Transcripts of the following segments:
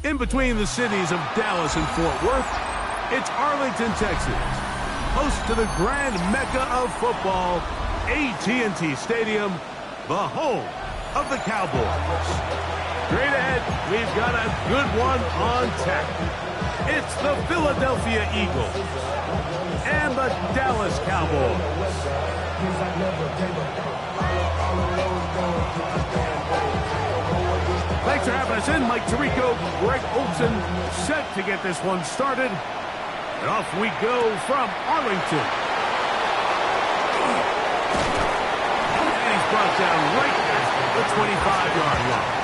In between the cities of Dallas and Fort Worth, it's Arlington, Texas, host to the grand mecca of football, AT&T Stadium, the home of the Cowboys. Straight ahead, we've got a good one on tap. It's the Philadelphia Eagles and the Dallas Cowboys. Thanks for having us in. Mike Tirico, Greg Olson, set to get this one started. And off we go from Arlington. And he's brought down right at the 25-yard line.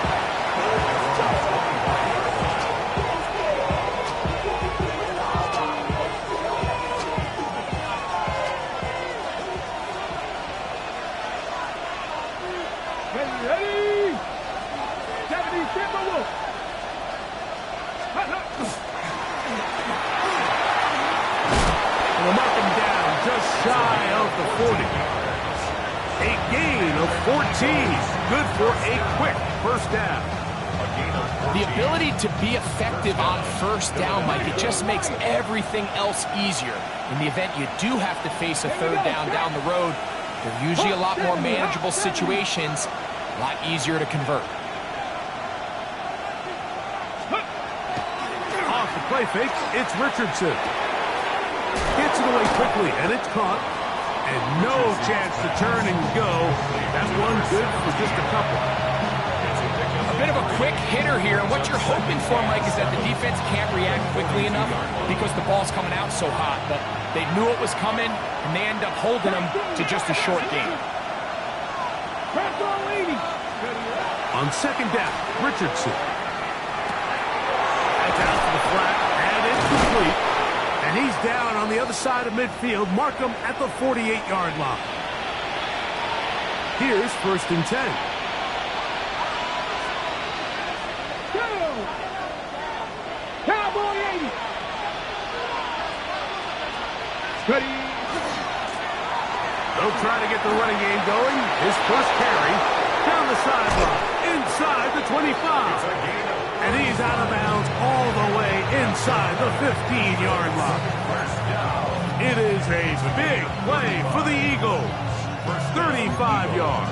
Shy of the 40. A gain of 14. Good for a quick first down. The ability to be effective on first down, Mike, it just makes everything else easier. In the event you do have to face a third down the road, they're usually a lot more manageable situations, a lot easier to convert. Off the play fake, it's Richardson. Gets it away quickly, and it's caught. And no chance to turn and go. That one good for just a couple. A bit of a quick hitter here. And what you're hoping for, Mike, is that the defense can't react quickly enough because the ball's coming out so hot. But they knew it was coming, and they end up holding them to just a short game. On second down, Richardson. That's out to the flat, and it's complete. And he's down on the other side of midfield. Mark him at the 48-yard line. Here's 1st and 10. Cowboy 80. Ready. They'll try to get the running game going. His first carry down the sideline, inside the 25. And he's out of bounds all the way inside the 15-yard line. It is a big play for the Eagles. 35 yards.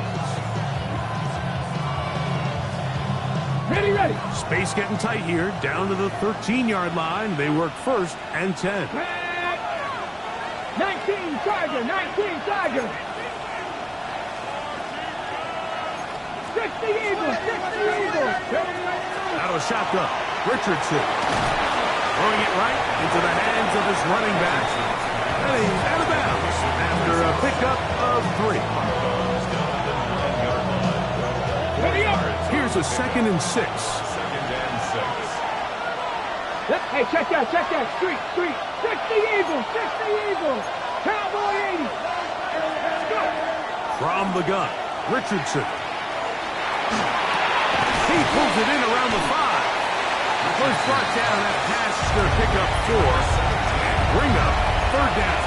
Ready. Space getting tight here. Down to the 13-yard line. They work 1st and 10. 19 Tiger. 60 Eagles. Out of a shotgun, Richardson throwing it right into the hands of his running back. And he's out of bounds after a pickup of 3. Here's a 2nd and 6. Hey, check that. Street. 60 Eagles. Cowboy 80. From the gun, Richardson. He pulls it in around the 5. First brought down, that pass is going to pick up 4 and bring up 3rd down.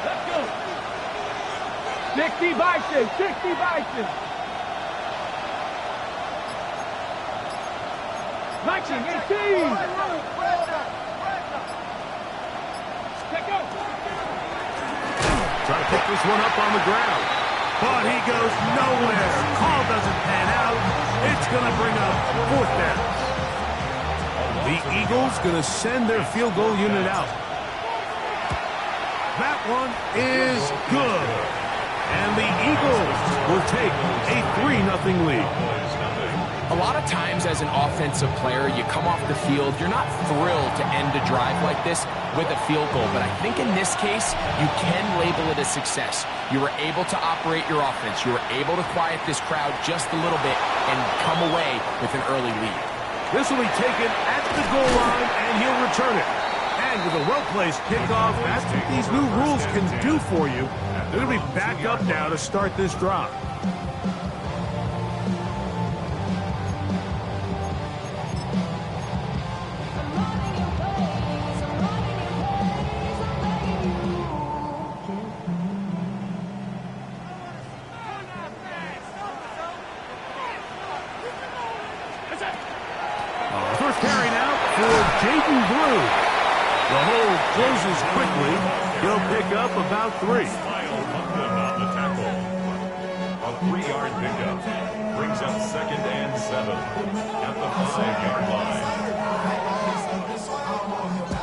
Let's go. 60 Bison. 19-18. Let go. Try to pick this one up on the ground. But he goes nowhere. Call doesn't pan out. It's going to bring up 4th down. The Eagles going to send their field goal unit out. That one is good. And the Eagles will take a 3-0 lead. A lot of times as an offensive player, you come off the field, you're not thrilled to end a drive like this with a field goal. But I think in this case, you can label it a success. You were able to operate your offense. You were able to quiet this crowd just a little bit and come away with an early lead. This will be taken at the goal line, and he'll return it. And with a well-placed kickoff, that's what these new rules can do for you. They're going to be back up now to start this drive. First carry now for Jaden Blue. The hole closes quickly. He'll pick up about 3. On the tackle. A 3-yard pickup brings up 2nd and 7 at the 5-yard line.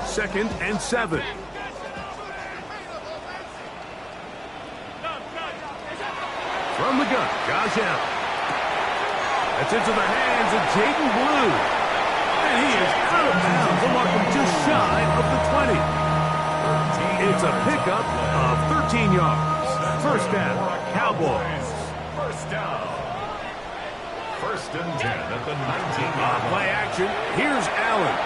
2nd and 7. From the gun, Josh Allen. That's into the hands of Jaden Blue. And he is out of bounds. They'll mark him just shy of the 20. It's a pickup of 13 yards. First down, Cowboys. First down. 1st and 10 at the 19. Play action. Here's Allen.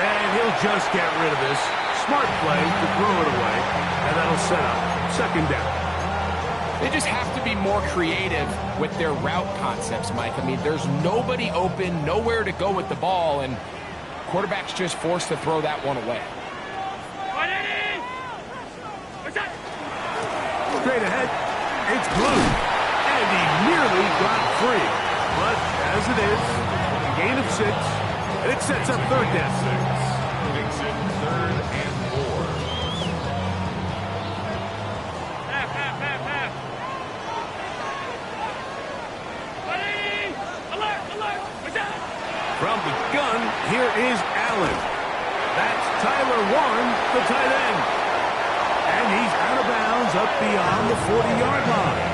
And he'll just get rid of this. Smart play to throw it away. And that'll set up 2nd down. They just have to be more creative with their route concepts, Mike. I mean, there's nobody open, nowhere to go with the ball, and quarterback's just forced to throw that one away. Straight ahead, it's Blue. And he nearly got free. But as it is, a gain of 6, and it sets up 3rd down. Makes it 3rd and 4. From the gun, here is Allen. That's Tyler Warren, the tight end. And he's out of bounds up beyond the 40-yard line.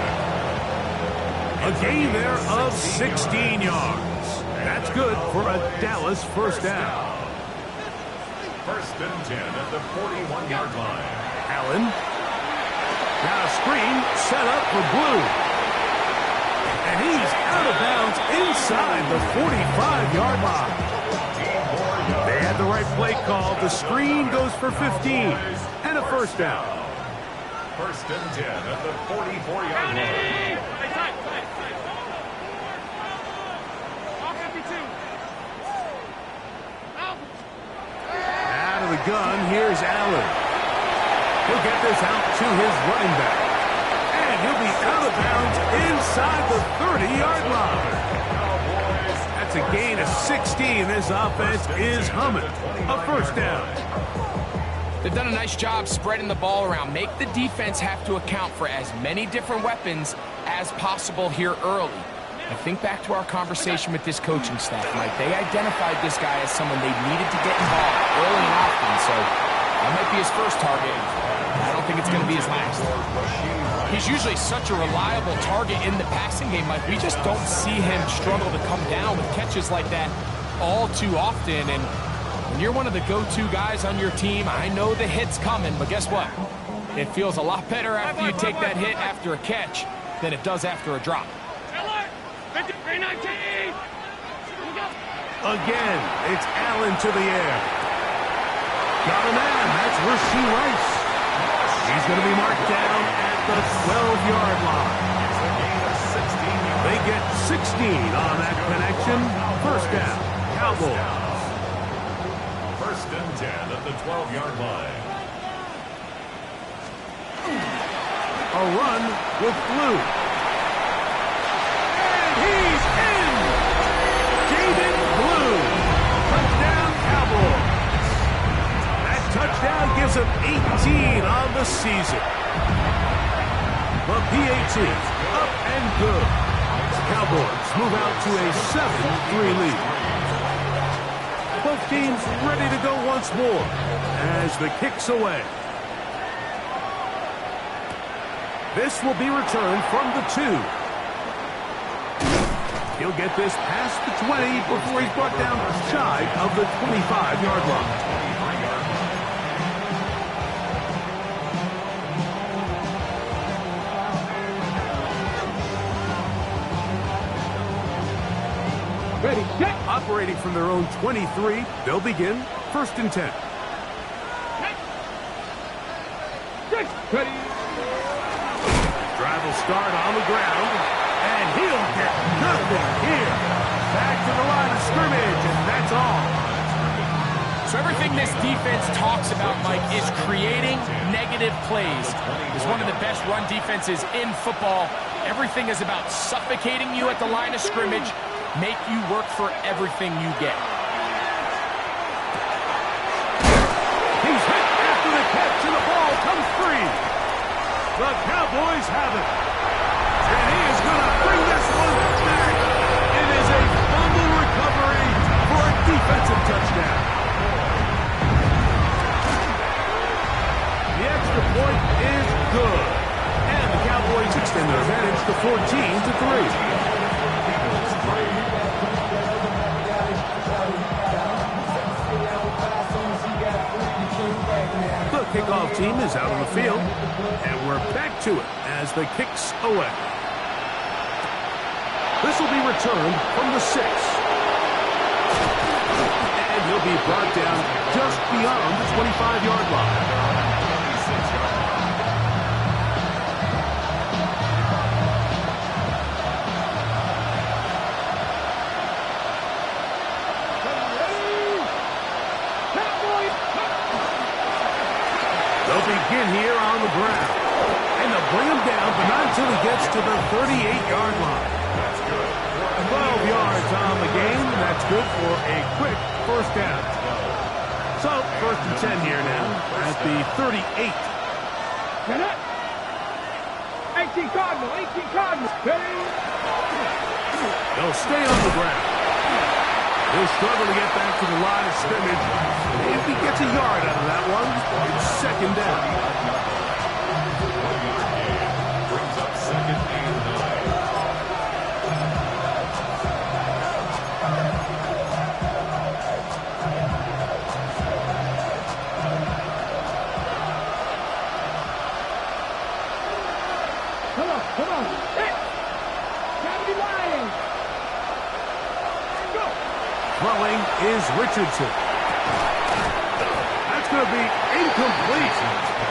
A gain there of 16 yards. That's good for a Dallas first down. 1st and 10 at the 41-yard line. Allen. Now a screen set up for Blue. And he's out of bounds inside the 45-yard line. They had the right play call. The screen goes for 15 and a first down. 1st and 10 at the 44-yard line. Out of the gun, here's Allen. He'll get this out to his running back. And he'll be out of bounds inside the 30-yard line. That's a gain of 16. This offense is humming. A first down. They've done a nice job spreading the ball around. Make the defense have to account for as many different weapons as possible here early. I think back to our conversation with this coaching staff, Mike. They identified this guy as someone they needed to get involved early and often, so that might be his first target. I don't think it's going to be his last. He's usually such a reliable target in the passing game, Mike. We just don't see him struggle to come down with catches like that all too often. And when you're one of the go-to guys on your team, I know the hit's coming, but guess what? It feels a lot better after you take that hit after a catch than it does after a drop. Again, it's Allen to the air. Got a man. That's Rasheed Rice. He's going to be marked down at the 12-yard line. They get 16 on that connection. First down, Cowboys. 1st and 10 at the 12-yard line. A run with Blue. And he's in! Jaden Blue. Touchdown, Cowboys. That touchdown gives him 18 on the season. But PAT up and good. Cowboys move out to a 7-3 lead. Both teams ready to go once more as the kick's away. This will be returned from the 2. He'll get this past the 20 before he's brought down shy of the 25-yard line. Ready, set. Operating from their own 23, they'll begin First and 10. Ready. Drive will start on the ground, and he'll get nothing here. Back to the line of scrimmage, and that's all. So everything this defense talks about, Mike, is creating negative plays. It's one of the best run defenses in football. Everything is about suffocating you at the line of scrimmage, make you work for everything you get. He's hit after the catch, and the ball comes free. The Cowboys have it. And he is going to bring this one back. It is a fumble recovery for a defensive touchdown. The extra point is good. And the Cowboys extend their advantage to 14-3. The kickoff team is out on the field, and we're back to it as the kick's away. This will be returned from the 6. And he'll be brought down just beyond the 25-yard line. They'll begin here on the ground. And they'll bring him down, but not until he gets to the 38-yard line. 12 yards on the game. That's good for a quick first down. So, first and 10 here now at the 38. Get up. 18 Cardinal, 18 Cardinal. Ready. They'll stay on the ground. He'll struggle to get back to the line of scrimmage. If he gets a yard out of that one, it's second down. Brings up second and 9. Come on. Hit. Gotta be lying. Go. Throwing is Richardson. That's going to be incomplete.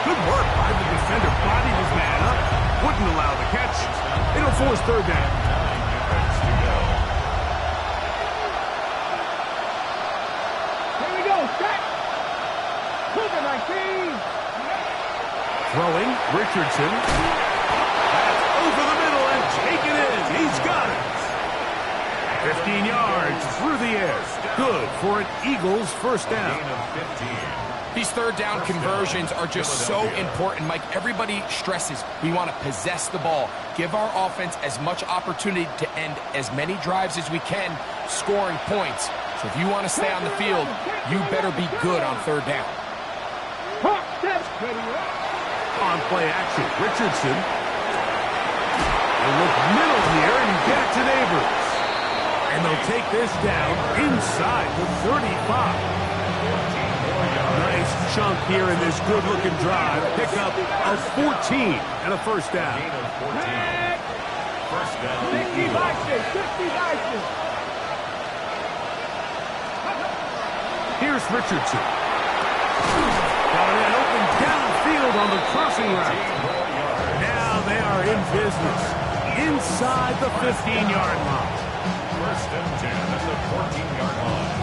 Good work by the defender. Bodied his man up. Wouldn't allow the catch. It'll force third down. Here we go. Set. Cougar 19. Throwing, Richardson. That's over the middle and taken in. He's got it. 15 yards through the air. Good for an Eagles first down. These third down conversions are just so important, Mike. Everybody stresses we want to possess the ball, give our offense as much opportunity to end as many drives as we can, scoring points. So if you want to stay on the field, you better be good on third down. On play action, Richardson. They look middle here and get it to Neighbors. And they'll take this down inside the 35. Nice chunk here in this good-looking drive. Pick up a 14 and a first down. First down. 60 boxes. Here's Richardson. Got an open downfield on the crossing route. Now they are in business inside the 15-yard line. First and 10 at the 14-yard line.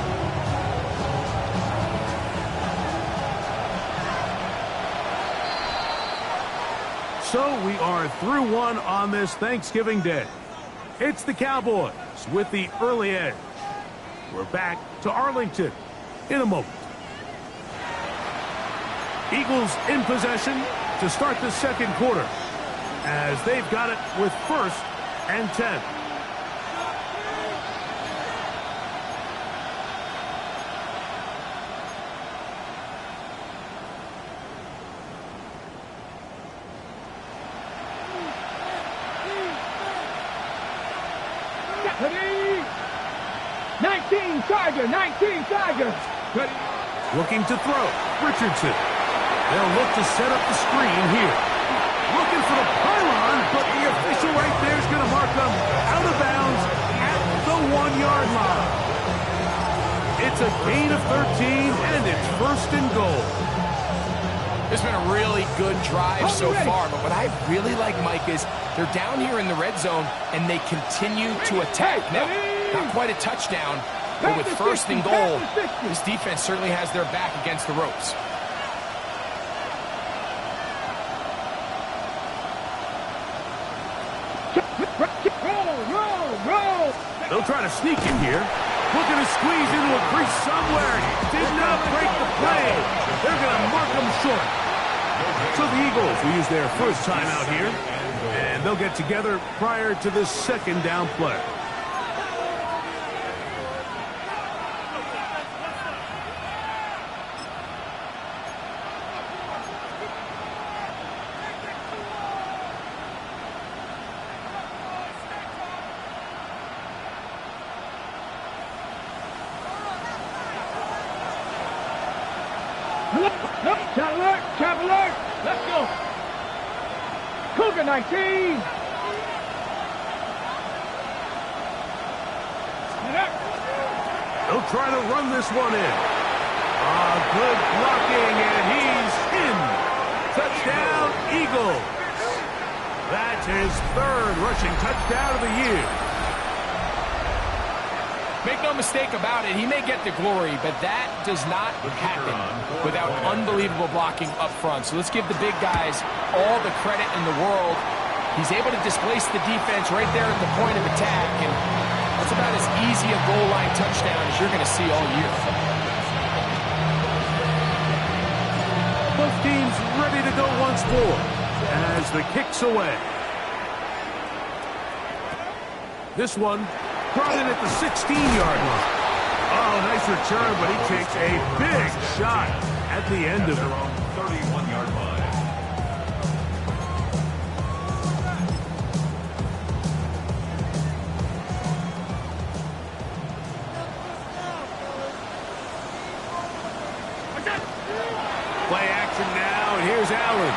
So we are through one on this Thanksgiving Day. It's the Cowboys with the early edge. We're back to Arlington in a moment. Eagles in possession to start the second quarter as they've got it with first and 10. Ready. 19 Chargers. Ready. Looking to throw. Richardson. They'll look to set up the screen here. Looking for the pylon, but the official right there is going to mark them out of bounds at the 1-yard line. It's a gain of 13, and good drive so far, but what I really like, Mike, is they're down here in the red zone, and they continue to attack. Now, not quite a touchdown, but with first and goal, this defense certainly has their back against the ropes. They'll try to sneak in here. Looking to squeeze into a crease somewhere. Did not break the play. They're going to mark them short. So the Eagles will use their first time out here, and they'll get together prior to the second down play. Trap alert! Let's go! Cougar 19! They'll try to run this one in. Good blocking, and he's in. Touchdown, Eagles. That's his third rushing touchdown of the year. Make no mistake about it, he may get the glory, but that does not happen without unbelievable blocking up front. So let's give the big guys all the credit in the world. He's able to displace the defense right there at the point of attack, and that's about as easy a goal line touchdown as you're going to see all year. Both teams ready to go once more as the kick's away. This one brought in at the 16-yard line. Oh, nice return, but he takes a big shot at the end of it. 31-yard line. Play action now, and here's Allen.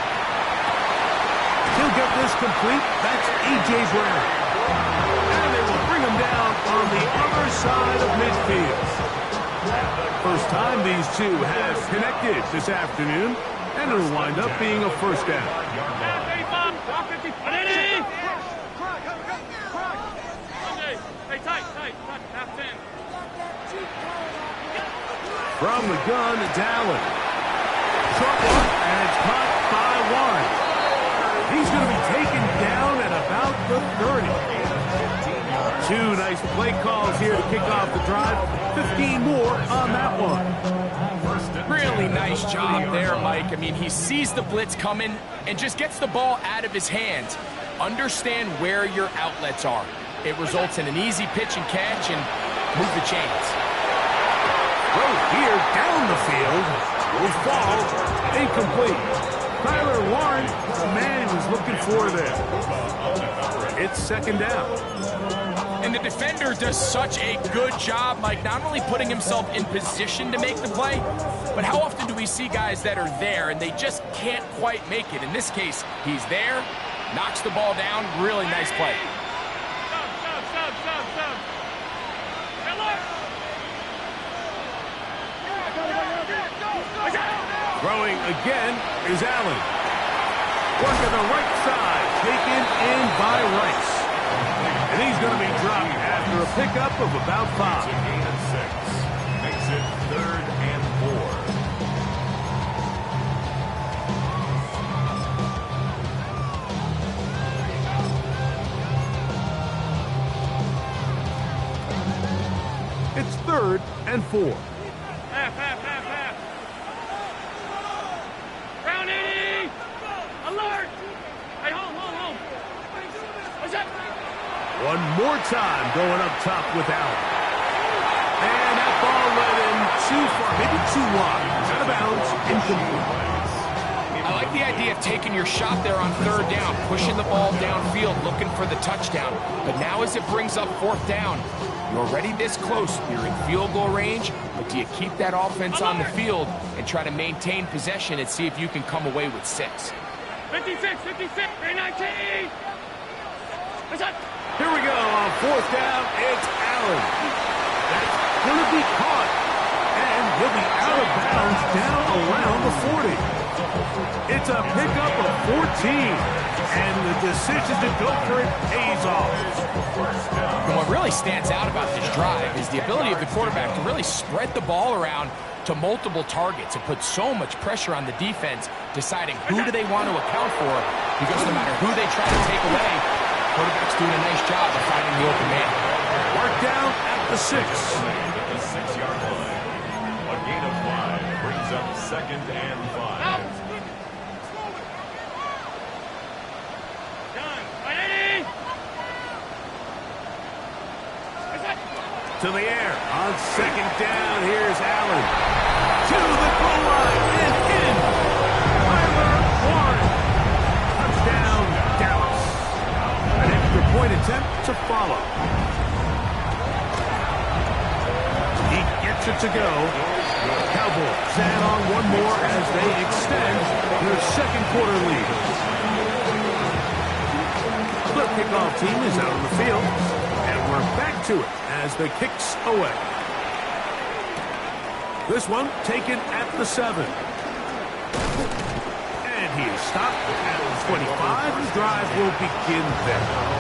He'll get this complete. That's A.J.'s round. And they will bring him down on the other side of midfield. First time these two have connected this afternoon, and it'll wind up being a first down. From the gun, it's Allen. Short one, and it's caught by Warren. He's going to be taken down at about the 30. Two nice play calls here to kick off the drive. 15 more on that one. Really nice job there, Mike. I mean, he sees the blitz coming and just gets the ball out of his hands. Understand where your outlets are. It results in an easy pitch and catch and move the chains. Throw here down the field. Will fall. Incomplete. Tyler Warren, the man he was looking for there. It's second down. And the defender does such a good job, Mike, not only putting himself in position to make the play, but how often do we see guys that are there and they just can't quite make it? In this case, he's there, knocks the ball down, really nice play. Throwing again is Allen. Working the right side, taken in by Rice. And he's going to be dropped after a pickup of about 5. Gain of 6. Makes it 3rd and 4. It's 3rd and 4. Half. Round 80! Alert! Hey, home. What's up? One more time going up top with Allen. And that ball led him too far, maybe too wide. Out of bounds, incomplete. I like the idea of taking your shot there on 3rd down, pushing the ball downfield, looking for the touchdown. But now as it brings up 4th down, you're already this close. You're in field goal range, but do you keep that offense on the field and try to maintain possession and see if you can come away with 6? 56, 319! What's up? Here we go on 4th down. It's Allen. That's going to be caught. And he'll be out of bounds down around the 40. It's a pickup of 14, and the decision to go for it pays off. And what really stands out about this drive is the ability of the quarterback to really spread the ball around to multiple targets and put so much pressure on the defense, deciding who do they want to account for, because no matter who they try to take away, quarterback's doing a nice job of finding the open man. Mark down at the 6. At the 6-yard line. A gain of 5 brings up 2nd and 5. To the air on 2nd down. Here's Allen to the goal line and in. Tyler Warren. Touchdown, Dallas. An extra point attempt to follow. He gets it to go. Cowboys add on one more as they extend their second quarter lead. The kickoff team is out on the field, and we're back to it as the kicks away. This one taken at the 7. And he is stopped at the 25. The drive will begin there.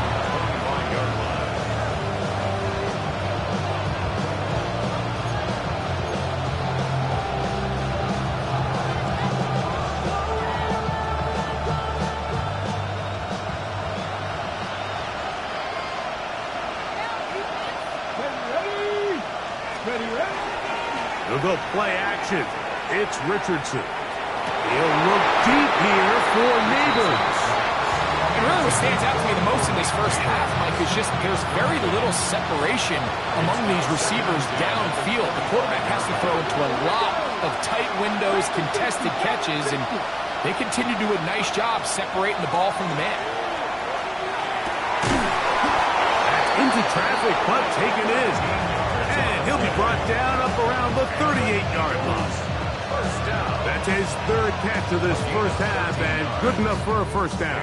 They'll go play action. It's Richardson. He'll look deep here for Neighbors. And really what stands out to me the most in this first half, Mike, is just there's very little separation among these receivers downfield. The quarterback has to throw into a lot of tight windows, contested catches, and they continue to do a nice job separating the ball from the man. That's into traffic, but taken in. And he'll be brought down up around the 38-yard line. That's his 3rd catch of this first half, and good enough for a first down.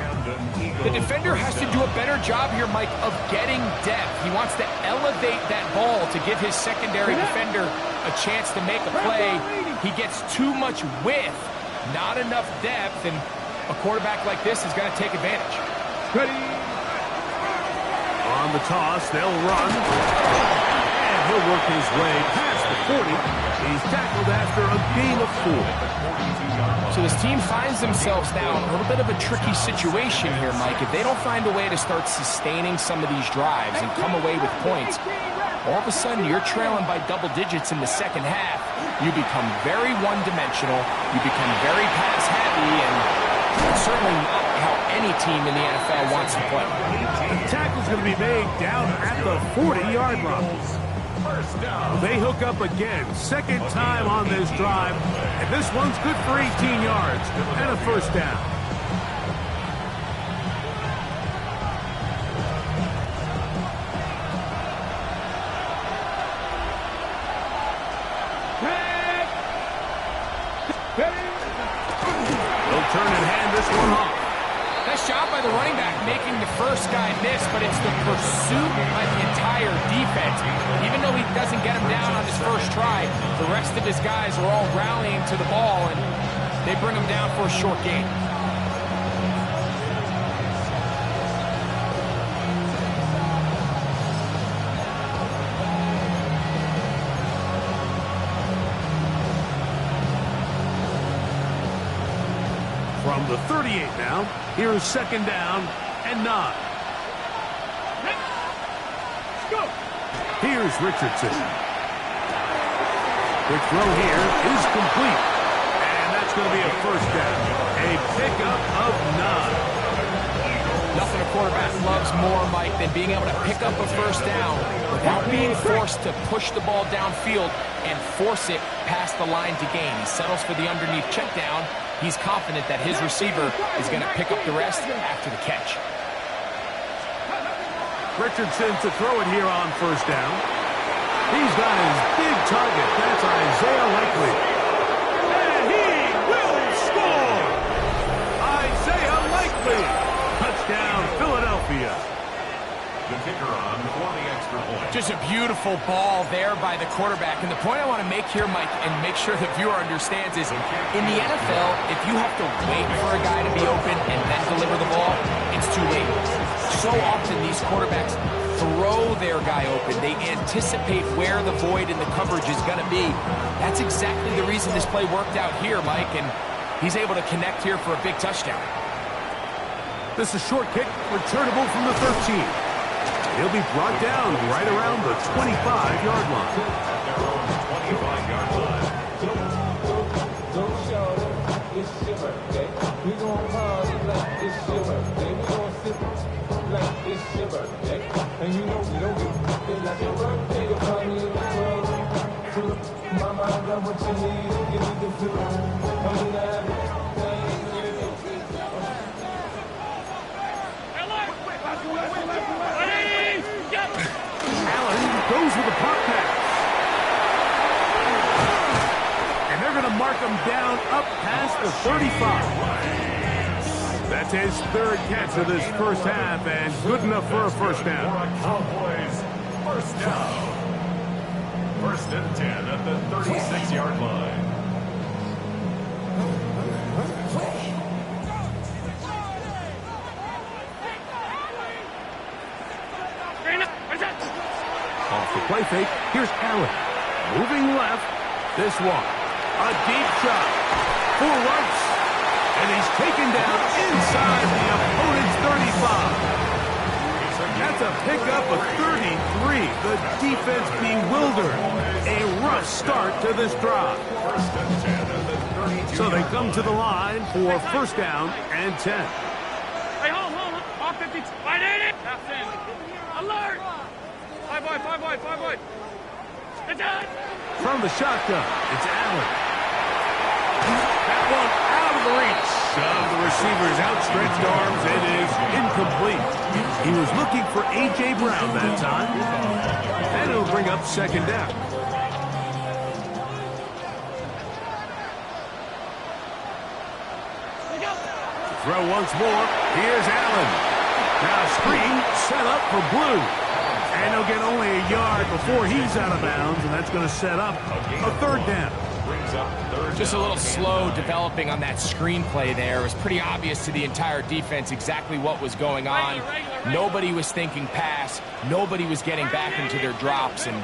The defender has to do a better job here, Mike, of getting depth. He wants to elevate that ball to give his secondary defender a chance to make a play. He gets too much width, not enough depth, and a quarterback like this is going to take advantage. On the toss, they'll run. He'll work his way past the 40. He's tackled after a gain of 4. So this team finds themselves now in a little bit of a tricky situation here, Mike. If they don't find a way to start sustaining some of these drives and come away with points, all of a sudden you're trailing by double digits in the second half. You become very one-dimensional. You become very pass-heavy, and that's certainly not how any team in the NFL wants to play. The tackle's going to be made down at the 40-yard line. They hook up again, 2nd time on this drive, and this one's good for 18 yards and a first down. They'll turn and hand this one off. Nice job by the running back making the first guy miss, but it's the pursuit by the entire defense. Even though he doesn't get him down on his first try, the rest of his guys are all rallying to the ball, and they bring him down for a short gain. From the 38 now, here's 2nd down and 9. Here's Richardson. The throw here is complete. And that's going to be a first down. A pickup of 9. Nothing a quarterback loves more, Mike, than being able to pick up a first down without being forced to push the ball downfield and force it past the line to gain. He settles for the underneath check down. He's confident that his receiver is going to pick up the rest after the catch. Richardson to throw it here on first down. He's got his big target. That's Isaiah Likely. And he will score! Isaiah Likely! Touchdown, Philadelphia. The kicker on for the extra point. Just a beautiful ball there by the quarterback. And the point I want to make here, Mike, and make sure the viewer understands is, in the NFL, if you have to wait for a guy to be open and then deliver the ball, it's too late. So often these quarterbacks throw their guy open. They anticipate where the void in the coverage is going to be. That's exactly the reason this play worked out here, Mike, and he's able to connect here for a big touchdown. This is a short kick, returnable from the 13. He'll be brought down right around the 25-yard line. At their own 25-yard line. Don't show it's your birthday. We gon' party like it's your birthday. We gon' sip like it's your birthday. And you know we don't give it like your birthday. You'll find me in the club. Mama, I got what you need. Give me the food. I'm in the Allen goes with a pop pass. And they're going to mark him down up past the 35. That's his third catch of this first half, and good enough for a first down. Cowboys, first down. First and 10 at the 36-yard line. Off the play fake, here's Allen. Moving left, this one. A deep shot. For Rice. And he's taken down inside the opponent's 35. That's a pickup of 33. The defense bewildered. A rough start to this drive. First and 10 at the 32. So they come to the line for first down and 10. Hey, hold. Off 50. Wide in it. That's in. Alert. Five wide. It's out. From the shotgun, it's Allen. That one out of the reach of the receiver's outstretched arms. It is incomplete. He was looking for A.J. Brown that time. And it'll bring up second down. Throw once more. Here's Allen. Now screen set up for Blue. And he'll get only a yard before he's out of bounds, and that's going to set up a third down. Just a little slow developing on that screenplay there. It was pretty obvious to the entire defense exactly what was going on. Nobody was thinking pass. Nobody was getting back into their drops, and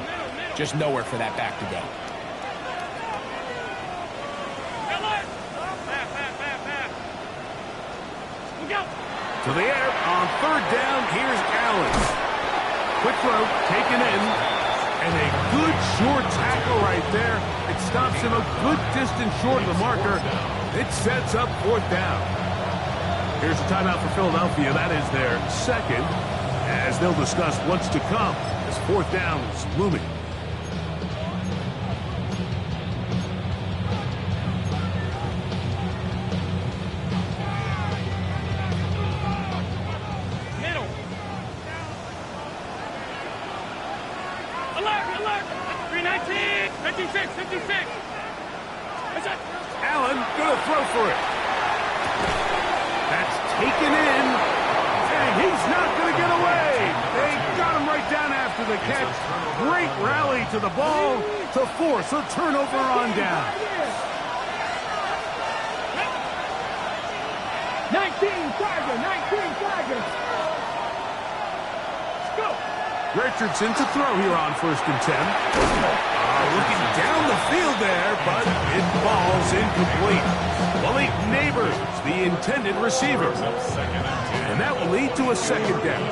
just nowhere for that back to go. To the air on third down, here's Allen. Quick throw, taken in, and a good short tackle right there. It stops him a good distance short of the marker. It sets up fourth down. Here's a timeout for Philadelphia. That is their second, as they'll discuss what's to come as fourth down is looming. Alert. 319. 56. Allen gonna throw for it. That's taken in, and he's not gonna get away. They got him right down after the catch. Great rally to the ball to force a turnover on down. 19 Tigers. Let's go. Richardson to throw here on first and 10. Looking down the field there, but it falls incomplete. Malik Neighbors, the intended receiver. And that will lead to a second down.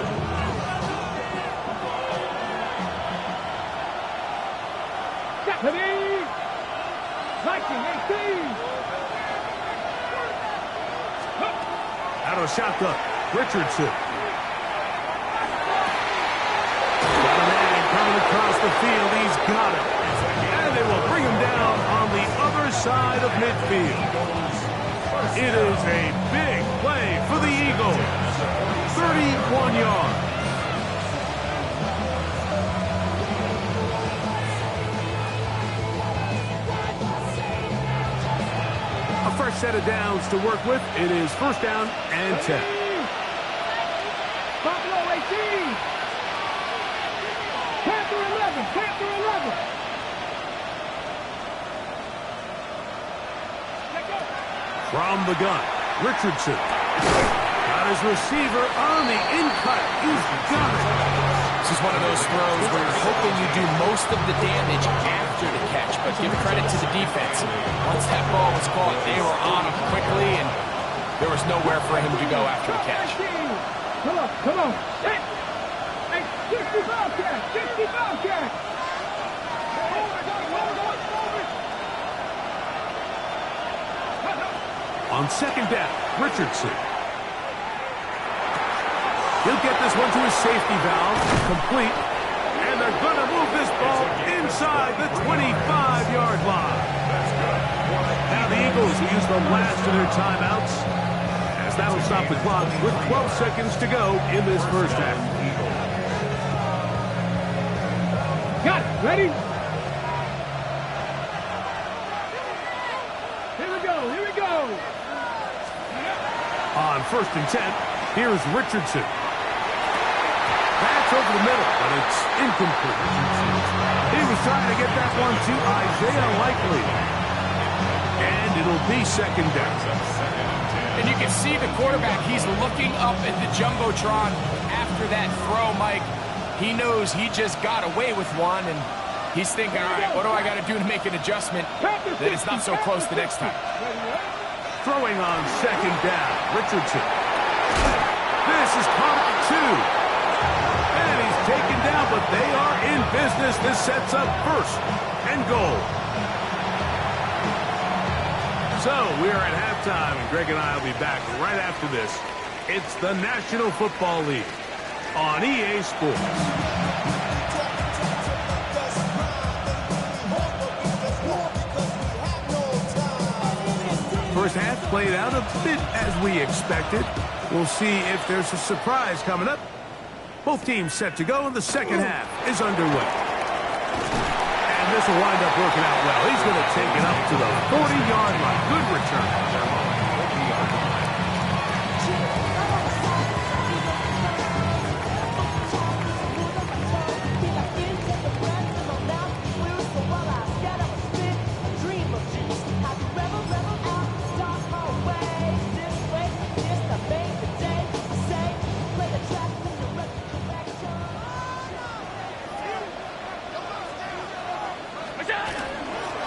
Deputy 1918. Out of shotgun, Richardson. Across the field, he's got it. And they will bring him down on the other side of midfield. It is a big play for the Eagles. 31 yards. A fresh set of downs to work with. It is first down and 10. Buffalo 18. Chapter 11. From the gun, Richardson. Got his receiver on the in-cut. He's got it. This is one of those throws where you're hoping you do most of the damage after the catch, but give credit to the defense. Once that ball was caught, they were on him quickly, and there was nowhere for him to go after the catch. Come on, come on. Hey, 60 Bobcat, 60 Bobcat. On second down, Richardson. He'll get this one to his safety valve, complete, and they're going to move this ball inside the 25-yard line. Now the Eagles use the last of their timeouts, as that'll stop the clock with 12 seconds to go in this first half. Got it, ready? Here we go, here we go. On 1st and 10, here's Richardson. That's over the middle, but it's incomplete. He was trying to get that one to Isaiah Likely. And it'll be second down. And you can see the quarterback, he's looking up at the Jumbotron after that throw, Mike. He knows he just got away with one, and he's thinking, all right, what do I got to do to make an adjustment that it's not so close the next time? Throwing on second down, Richardson. This is caught at 2. And he's taken down, but they are in business. This sets up 1st and goal. So we are at halftime, and Greg and I will be back right after this. It's the National Football League on EA Sports. First half played out a bit as we expected. We'll see if there's a surprise coming up. Both teams set to go, and the second half is underway. And this will wind up working out well. He's going to take it up to the 40-yard line. Good return.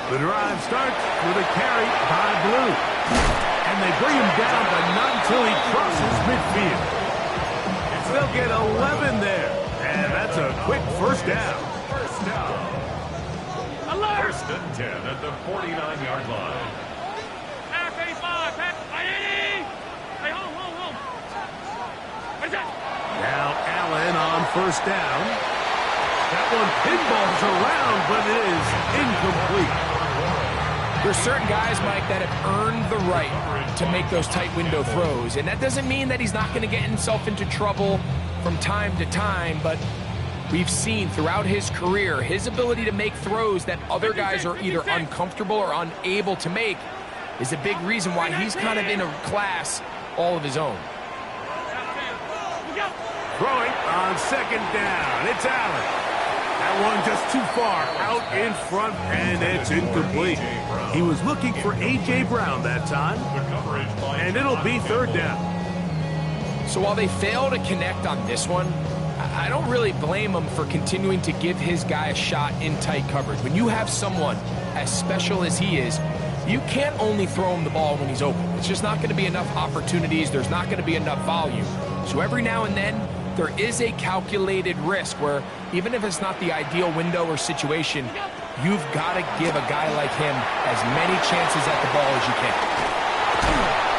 The drive starts with a carry by Blue. And they bring him down, but not until he crosses midfield. They'll get 11 there. And that's a quick first down. First down. Alert! 1st and 10 at the 49-yard line. Pass 85, pass. Hey, home. What's that? Now Allen on 1st down. That one pinballs around, but it is incomplete. There's certain guys, Mike, that have earned the right to make those tight window throws. And that doesn't mean that he's not going to get himself into trouble from time to time, but we've seen throughout his career his ability to make throws that other guys are either uncomfortable or unable to make is a big reason why he's kind of in a class all of his own. Throwing on second down. It's Allen. That one just too far out in front, and it's incomplete. He was looking for A.J. Brown that time, and it'll be 3rd down. So while they fail to connect on this one, I don't really blame him for continuing to give his guy a shot in tight coverage. When you have someone as special as he is, you can't only throw him the ball when he's open. It's just not going to be enough opportunities. There's not going to be enough volume. So every now and then, there is a calculated risk where even if it's not the ideal window or situation, you've got to give a guy like him as many chances at the ball as you can.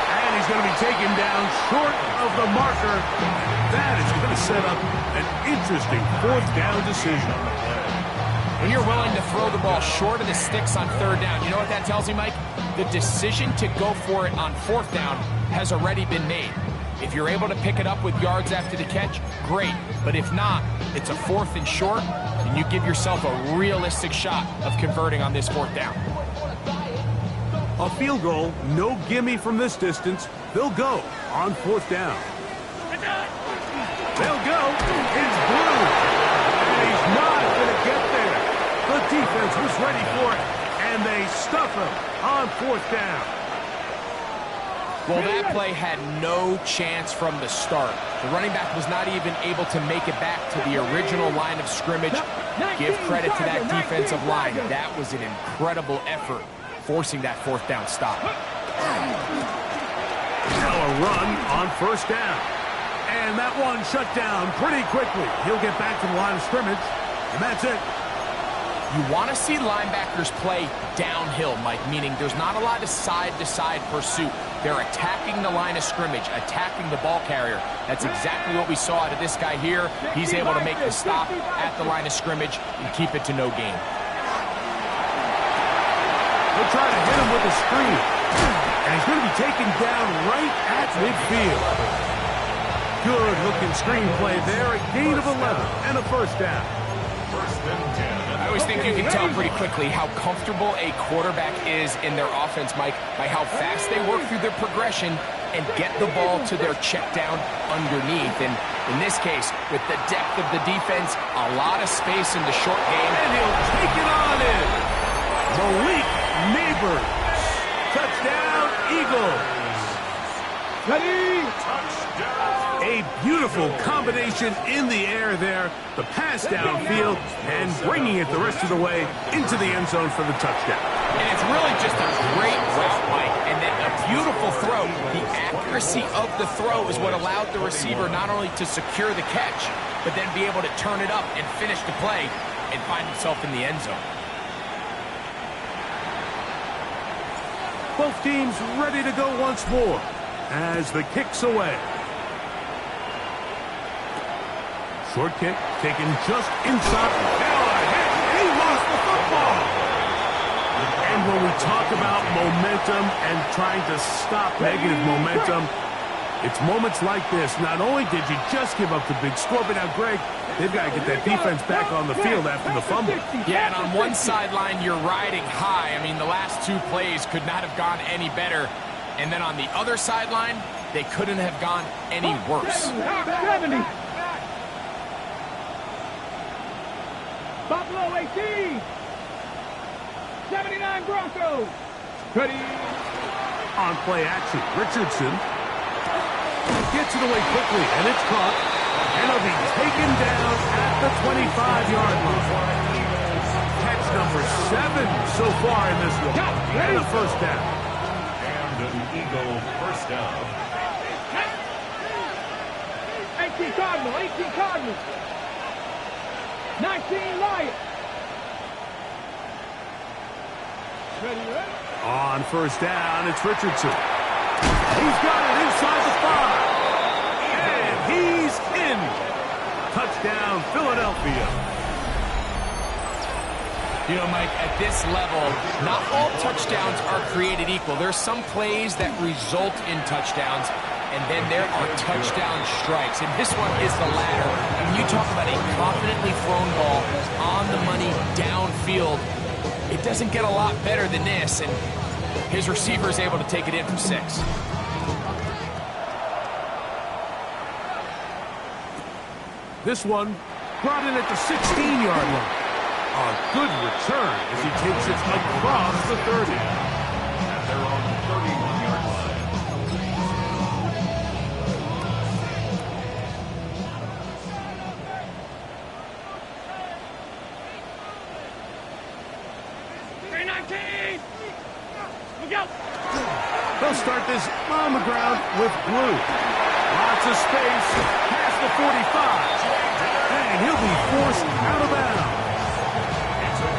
And he's going to be taken down short of the marker. That is going to set up an interesting 4th down decision. When you're willing to throw the ball short of the sticks on 3rd down, you know what that tells me, Mike? The decision to go for it on 4th down has already been made. If you're able to pick it up with yards after the catch, great. But if not, it's a 4th and short, and you give yourself a realistic shot of converting on this 4th down. A field goal, no gimme from this distance. They'll go on 4th down. They'll go. It's Blue. And he's not going to get there. stuff him on 4th down. Well, that play had no chance from the start. The running back was not even able to make it back to the original line of scrimmage. Give credit to that defensive line. That was an incredible effort, forcing that 4th down stop. Now a run on 1st down. And that one shut down pretty quickly. He'll get back to the line of scrimmage, and that's it. You want to see linebackers play downhill, Mike, meaning there's not a lot of side-to-side pursuit. They're attacking the line of scrimmage, attacking the ball carrier. That's exactly what we saw out of this guy here. He's able to make the stop at the line of scrimmage and keep it to no gain. They'll try to hit him with a screen. And he's going to be taken down right at midfield. Good looking screen play there. A gain of 11 and a 1st down. I always think you can tell pretty quickly how comfortable a quarterback is in their offense, Mike, by how fast they work through their progression and get the ball to their check down underneath. And in this case, with the depth of the defense, a lot of space in the short game. And he'll take it on in. Malik Neighbors. Touchdown, Eagles. Ready? A beautiful combination in the air there. The pass downfield and bringing it the rest of the way into the end zone for the touchdown. And it's really just a great route, Mike, and then a beautiful throw. The accuracy of the throw is what allowed the receiver not only to secure the catch, but then be able to turn it up and finish the play and find himself in the end zone. Both teams ready to go once more as the kick's away. Short kick taken just inside. Now a hit. He lost the football. And when we talk about momentum and trying to stop negative momentum, it's moments like this. Not only did you just give up the big score, but now, Greg, they've got to get that defense back on the field after the fumble. Yeah, and on one sideline, you're riding high. I mean, the last 2 plays could not have gone any better. And then on the other sideline, they couldn't have gone any worse. 70. Buffalo 18. 79 Broncos. Ready? On play action, Richardson gets it away quickly, and it's caught. And it'll be taken down at the 25-yard line. Catch number 7 so far in this one. And a 1st down. And an Eagle 1st down. 18 Cardinals. 18 Cardinals. 19 Lions. Ready? On 1st down, it's Richardson. He's got it inside the 5. And he's in. Touchdown, Philadelphia. You know, Mike, at this level, not all touchdowns are created equal. There's some plays that result in touchdowns, and then there are touchdown strikes. And this one is the latter. And when you talk about a confidently thrown ball on the money downfield, it doesn't get a lot better than this. And his receiver is able to take it in for 6. This one brought in at the 16-yard line. A good return as he takes it across the 30. At their own 31-yard line. They'll start this on the ground with blue. Lots of space past the 45. And he'll be forced out of bounds.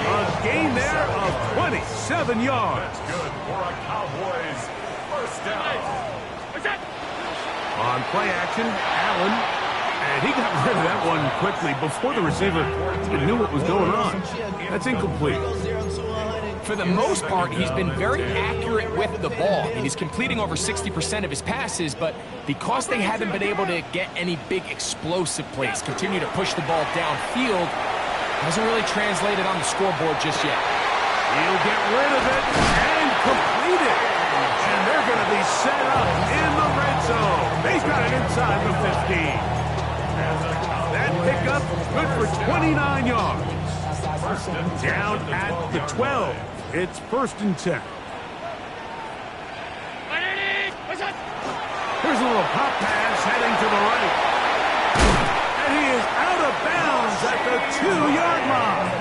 A gain there of 27 yards. That's good for a Cowboys 1st down. On play action, Allen. And he got rid of that one quickly before the receiver even knew what was going on. That's incomplete. For the most part, he's been very accurate with the ball. And he's completing over 60% of his passes, but because they haven't been able to get any big explosive plays, continue to push the ball downfield, hasn't really translated on the scoreboard just yet. He'll get rid of it and complete it. And they're going to be set up in the red zone. He's got it inside the 15. That pickup good for 29 yards. Down at the 12. It's 1st and 10. Here's a little pop pass heading to the right. And he is out of bounds at the 2-yard line.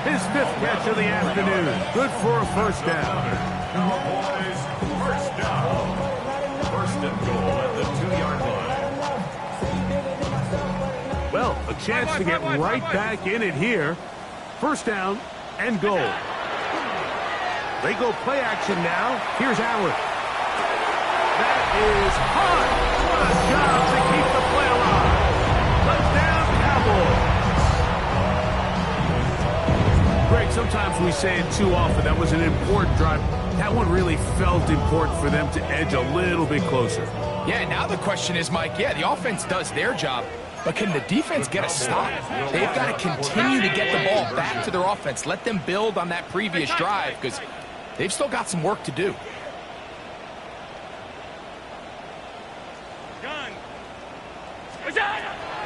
His 5th catch of the afternoon. Good for a 1st down. Cowboys, 1st down. 1st and goal at the 2-yard line. Well, a chance to get right back in it here. 1st down and goal. They go play action now. Here's Allen. That is hard. What a job to keep the play alive. Touchdown, Cowboys. Greg, sometimes we say it too often. That was an important drive. That one really felt important for them to edge a little bit closer. Yeah, now the question is, Mike, yeah, the offense does their job, but can the defense get a stop? They've got to continue to get the ball back to their offense. Let them build on that previous drive because they've still got some work to do.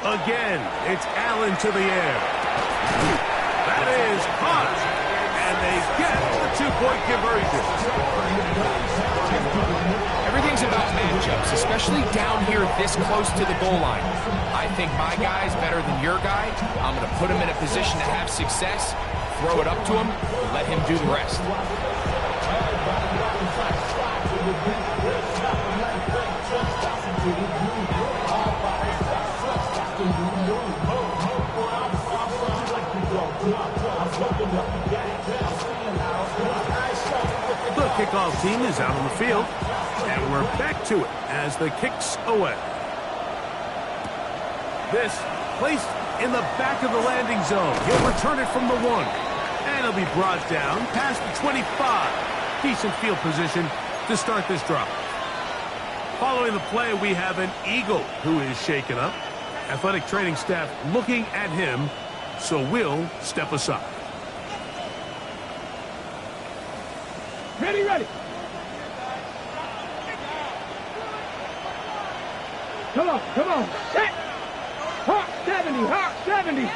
Again, it's Allen to the air. That is caught. And they get the 2-point conversion. Everything's about matchups, especially down here this close to the goal line. I think my guy's better than your guy. I'm going to put him in a position to have success, throw it up to him, let him do the rest. The kickoff team is out on the field, and we're back to it as the kicks away. This placed in the back of the landing zone. He'll return it from the 1, and he'll be brought down past the 25. Decent field position to start this drive. Following the play, we have an Eagle who is shaken up. Athletic training staff looking at him, so we'll step aside. Ready, ready. Come on, come on. Set. Hawk 70, Hawk 70.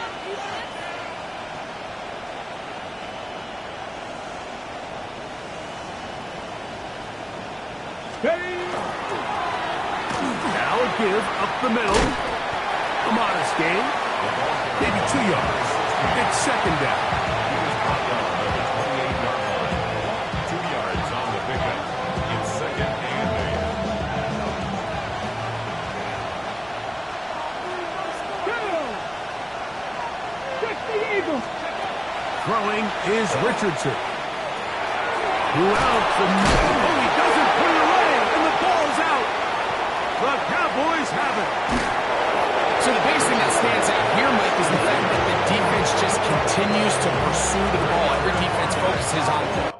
Hey. Now a give up the middle. A modest gain. Maybe 2 yards. It's 2nd down. 2 yards on the pickup. It's 2nd and Go. Check the Eagle. Throwing is Richardson. Who out the middle. Oh, he doesn't put it away, and the ball's out. The Cowboys have it. So the biggest thing that stands out here, Mike, is the fact that the defense just continues to pursue the ball. Every defense focuses on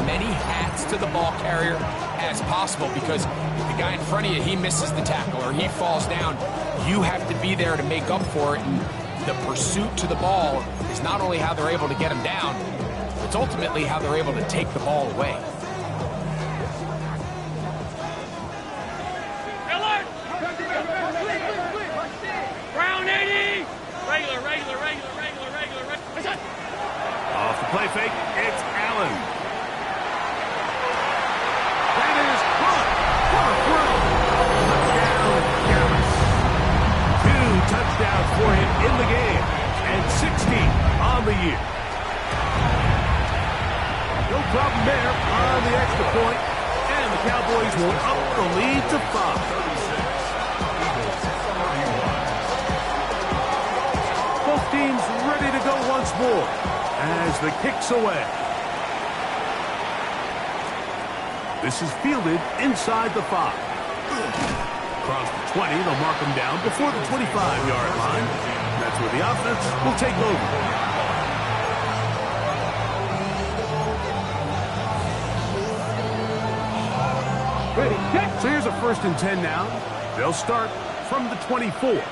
many hats to the ball carrier as possible, because if the guy in front of you, he misses the tackle or he falls down, you have to be there to make up for it. And the pursuit to the ball is not only how they're able to get him down, it's ultimately how they're able to take the ball away. Round 80! Regular. Off the play fake, it's Allen. That is caught. What a throw. Touchdown, Dallas. 2 touchdowns for him in the game, and 16 on the year. No problem there on the extra point, and the Cowboys will up the lead to 5. Both teams ready to go once more as the kick's away. This is fielded inside the 5. Across the 20, they'll mark him down before the 25-yard line. That's where the offense will take over. So here's a 1st and 10 now. They'll start from the 24.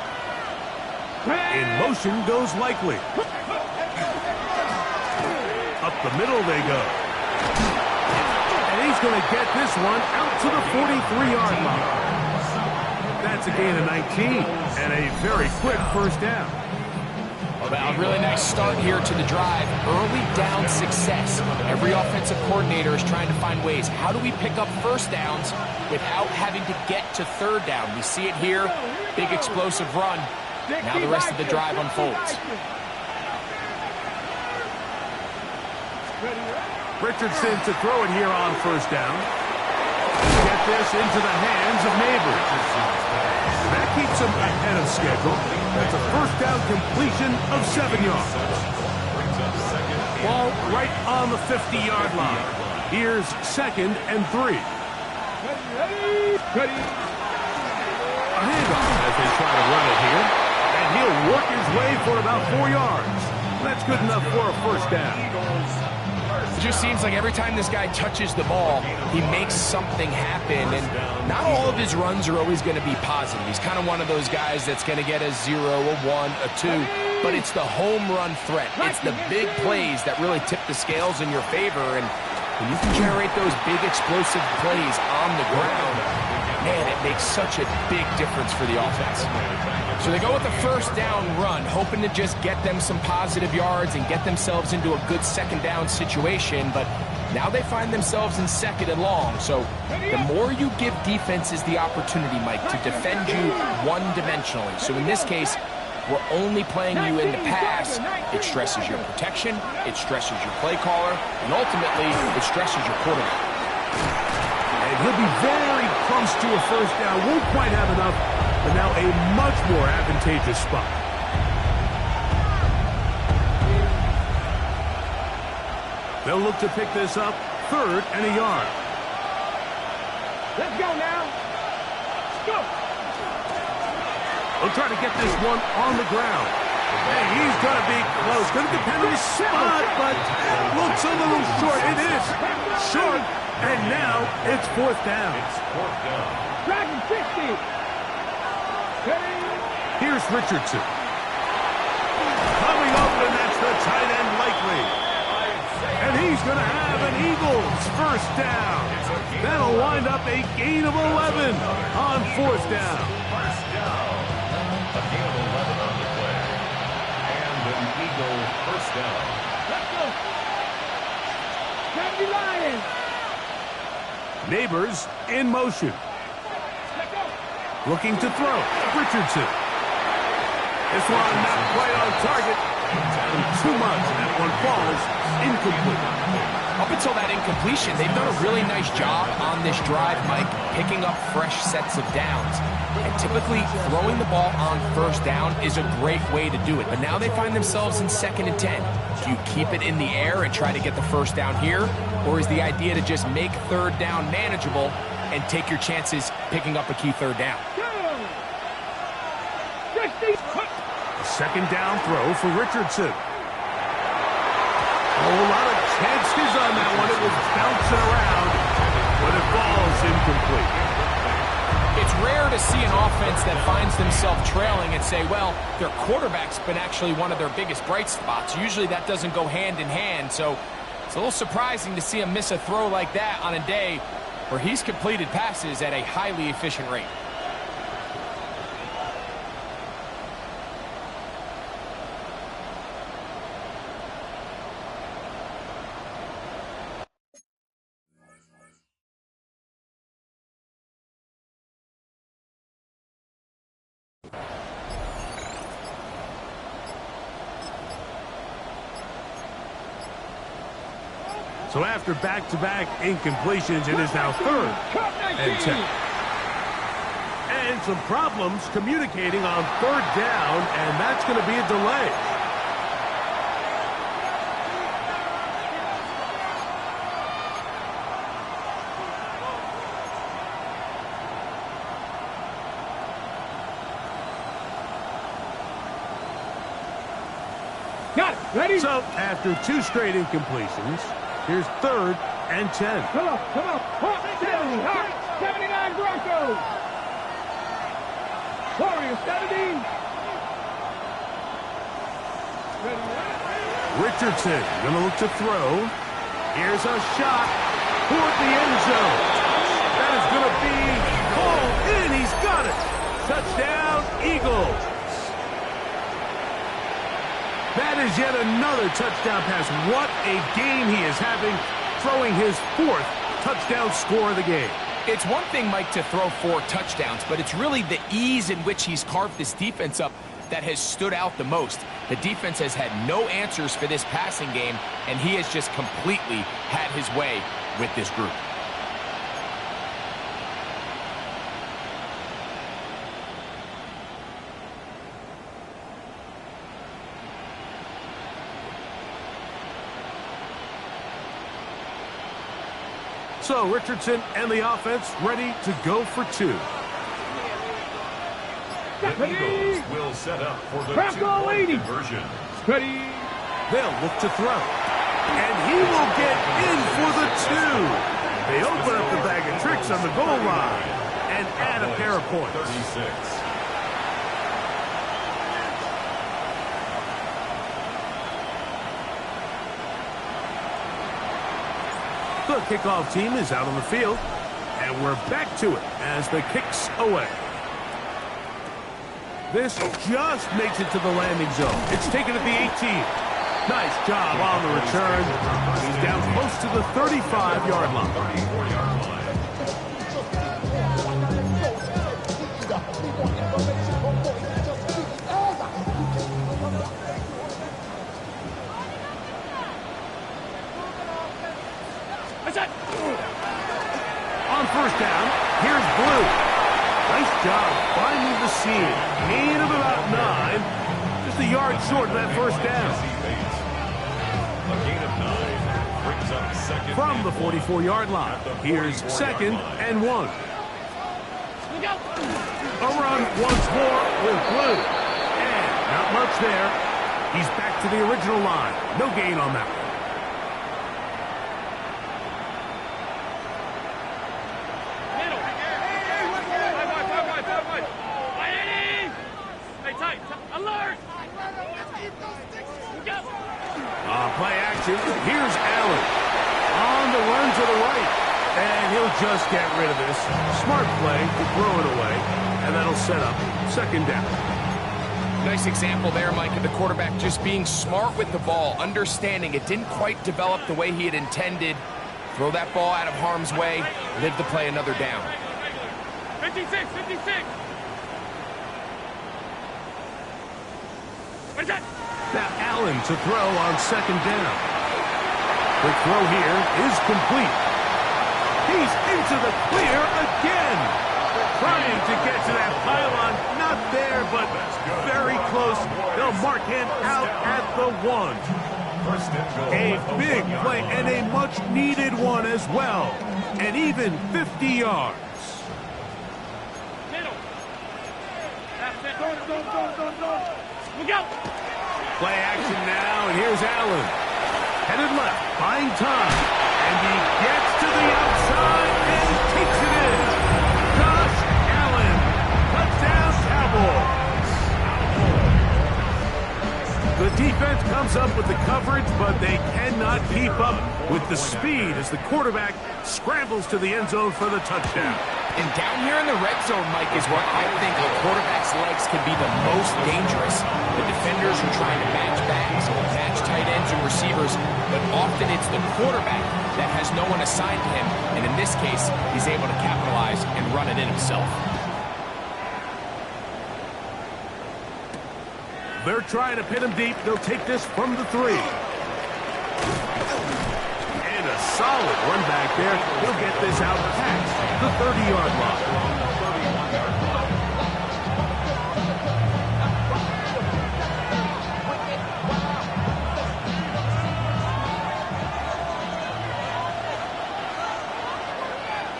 In motion goes Likely. Up the middle they go. And he's going to get this one out to the 43-yard line. That's a gain of 19 and a very quick 1st down. Well, really nice start here to the drive. Early down success. Every offensive coordinator is trying to find ways. How do we pick up 1st downs without having to get to 3rd down? We see it here. Big explosive run. Now the rest of the drive unfolds. Richardson to throw it here on 1st down. Get this into the hands of Neighbors. That keeps him ahead of schedule. That's a 1st down completion of 7 yards. Ball right on the 50-yard line. Here's 2nd and 3. A handoff as they try to run it here. And he'll work his way for about 4 yards. That's good enough for a 1st down. It just seems like every time this guy touches the ball, he makes something happen, and not all of his runs are always going to be positive. He's kind of one of those guys that's going to get a 0, a 1, a 2, but it's the home run threat. It's the big plays that really tip the scales in your favor, and when you can generate those big explosive plays on the ground, man, it makes such a big difference for the offense. So they go with the 1st down run, hoping to just get them some positive yards and get themselves into a good 2nd down situation, but now they find themselves in 2nd and long. So the more you give defenses the opportunity, Mike, to defend you one-dimensionally. So in this case, we're only playing you in the pass. It stresses your protection, it stresses your play caller, and ultimately, it stresses your quarterback. And he'll be very close to a 1st down. Won't quite have enough, but now a much more advantageous spot. They'll look to pick this up 3rd and a yard. Let's go now. Let's go. They'll try to get this one on the ground. And he's going to be close. Going to depend on his spot, but looks a little short. It is short, and now it's 4th down. Dragon 50. Here's Richardson. Coming open, that's the tight end Likely. And he's going to have an Eagles 1st down. That'll wind up a gain of 11 on 4th down. A gain of 11 on the play. And an Eagle 1st down. Let's go. Can't be lying. Neighbors in motion. Let's go. Looking to throw. Richardson. This one not quite on target. Too much. That one falls incomplete. Up until that incompletion, they've done a really nice job on this drive, Mike, picking up fresh sets of downs. And typically, throwing the ball on 1st down is a great way to do it. But now they find themselves in 2nd and 10. Do you keep it in the air and try to get the 1st down here? Or is the idea to just make 3rd down manageable and take your chances picking up a key 3rd down? A 2nd down throw for Richardson. A whole lot of chances on that one. It was bouncing around, but it falls incomplete. It's rare to see an offense that finds themselves trailing and say, well, their quarterback's been actually one of their biggest bright spots. Usually that doesn't go hand in hand, so it's a little surprising to see him miss a throw like that on a day where he's completed passes at a highly efficient rate. So after back-to-back incompletions, it is now 3rd and 10. And some problems communicating on 3rd down, and that's going to be a delay. Got it. Ready? So after 2 straight incompletions, here's 3rd and 10. Come on. 79 Broncos. Warriors 70. Richardson going to look to throw. Here's a shot toward the end zone. That is going to be called in. He's got it. Touchdown, Eagles. That is yet another touchdown pass. What a game he is having, throwing his 4th touchdown score of the game. It's one thing, Mike, to throw 4 touchdowns, but it's really the ease in which he's carved this defense up that has stood out the most. The defense has had no answers for this passing game, and he has just completely had his way with this group. So Richardson and the offense ready to go for 2. The Eagles will set up for the 2-point conversion. Ready? They'll look to throw. And he will get in for the 2. They open up the bag of tricks on the goal line and add a pair of points. 36. The kickoff team is out on the field, and we're back to it as the kick's away. This just makes it to the landing zone. It's taken at the 18. Nice job on the return. He's down close to the 35-yard line. 34-yard line. On 1st down, here's Blue. Nice job finding the seam. Gain of about 9. Just a yard short of that 1st down. A gain of 9 brings up 2nd From the 44-yard line, here's 2nd and 1. A run once more with Blue. And not much there. He's back to the original line. No gain on that one. Play action. Here's Allen. On the run to the right. And he'll just get rid of this. Smart play to throw it away. And that'll set up 2nd down. Nice example there, Mike, of the quarterback just being smart with the ball, understanding it didn't quite develop the way he had intended. Throw that ball out of harm's way, live to play another down. 56. What is that? Now Allen to throw on 2nd down. The throw here is complete. He's into the clear again. Trying to get to that pylon. Not there, but very close. They'll mark him out at the 1. A big play and a much-needed one as well. And even 50 yards. Middle. That's it. Go. Look out. Play action now, and here's Allen. Headed left, buying time. And he gets to the outside and takes it in. Josh Allen. Touchdown, Cowboys. The defense comes up with the coverage, but they cannot keep up with the speed as the quarterback scrambles to the end zone for the touchdown. And down here in the red zone, Mike, is where I think the quarterback's legs can be the most dangerous. The defenders are trying to match backs, match tight ends and receivers, but often it's the quarterback that has no one assigned to him, and in this case, he's able to capitalize and run it in himself. They're trying to pin him deep. They'll take this from the 3. And a solid run back there. He'll get this out past the 30-yard line.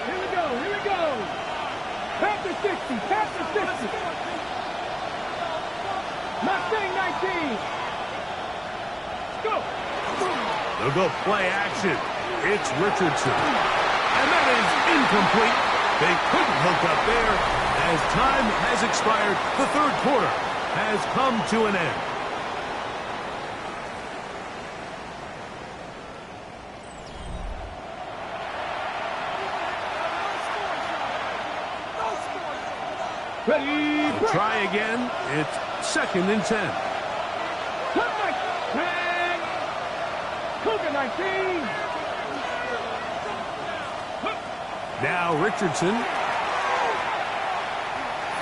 Here we go. Past the 60, past the 60. Mustang 19. Go. They'll go play action. It's Richardson. And that is incomplete. They couldn't hook up there. As time has expired, the third quarter has come to an end. Ready. Try again. It's 2nd and 10. Cougar 19. Now Richardson.